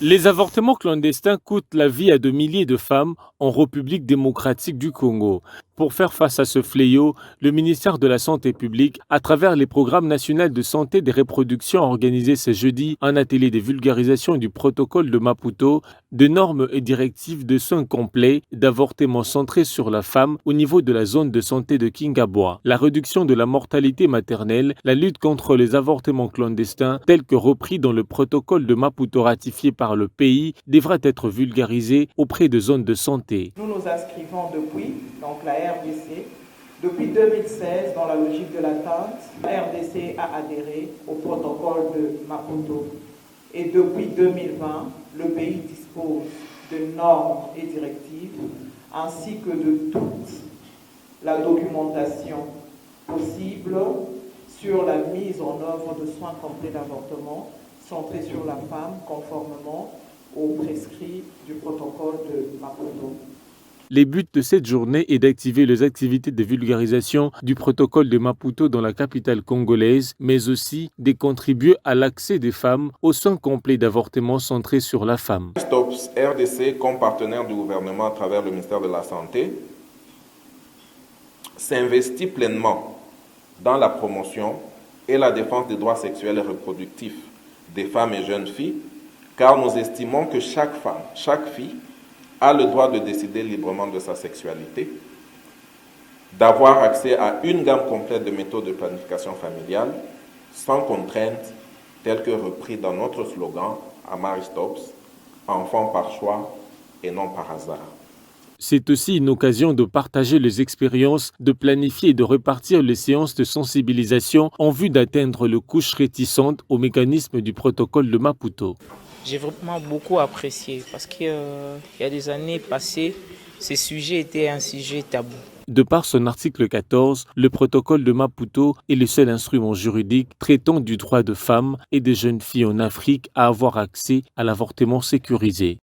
Les avortements clandestins coûtent la vie à de milliers de femmes en République démocratique du Congo. Pour faire face à ce fléau, le ministère de la Santé publique, à travers les programmes nationaux de santé des reproductions, a organisé ce jeudi un atelier de vulgarisation du protocole de Maputo, de normes et directives de soins complets d'avortement centrés sur la femme au niveau de la zone de santé de Kingaboa. La réduction de la mortalité maternelle, la lutte contre les avortements clandestins, tels que repris dans le protocole de Maputo ratifié par le pays, devra être vulgarisé auprès de zones de santé. Nous nous inscrivons depuis, donc la RDC, depuis 2016 dans la logique de l'attente. La RDC a adhéré au protocole de Maputo et depuis 2020, le pays dispose de normes et directives ainsi que de toute la documentation possible sur la mise en œuvre de soins complets d'avortement centrés sur la femme conformément aux prescrits du protocole de Maputo. Les buts de cette journée est d'activer les activités de vulgarisation du protocole de Maputo dans la capitale congolaise, mais aussi de contribuer à l'accès des femmes aux soins complets d'avortement centrés sur la femme. Stops RDC, comme partenaire du gouvernement à travers le ministère de la Santé, s'investit pleinement dans la promotion et la défense des droits sexuels et reproductifs des femmes et jeunes filles, car nous estimons que chaque femme, chaque fille, a le droit de décider librement de sa sexualité, d'avoir accès à une gamme complète de méthodes de planification familiale, sans contrainte, telles que repris dans notre slogan Amari Stops, enfants par choix et non par hasard. C'est aussi une occasion de partager les expériences, de planifier et de répartir les séances de sensibilisation en vue d'atteindre les couches réticentes au mécanisme du protocole de Maputo. J'ai vraiment beaucoup apprécié parce qu'il y a des années passées, ces sujets étaient un sujet tabou. De par son article 14, le protocole de Maputo est le seul instrument juridique traitant du droit de femmes et des jeunes filles en Afrique à avoir accès à l'avortement sécurisé.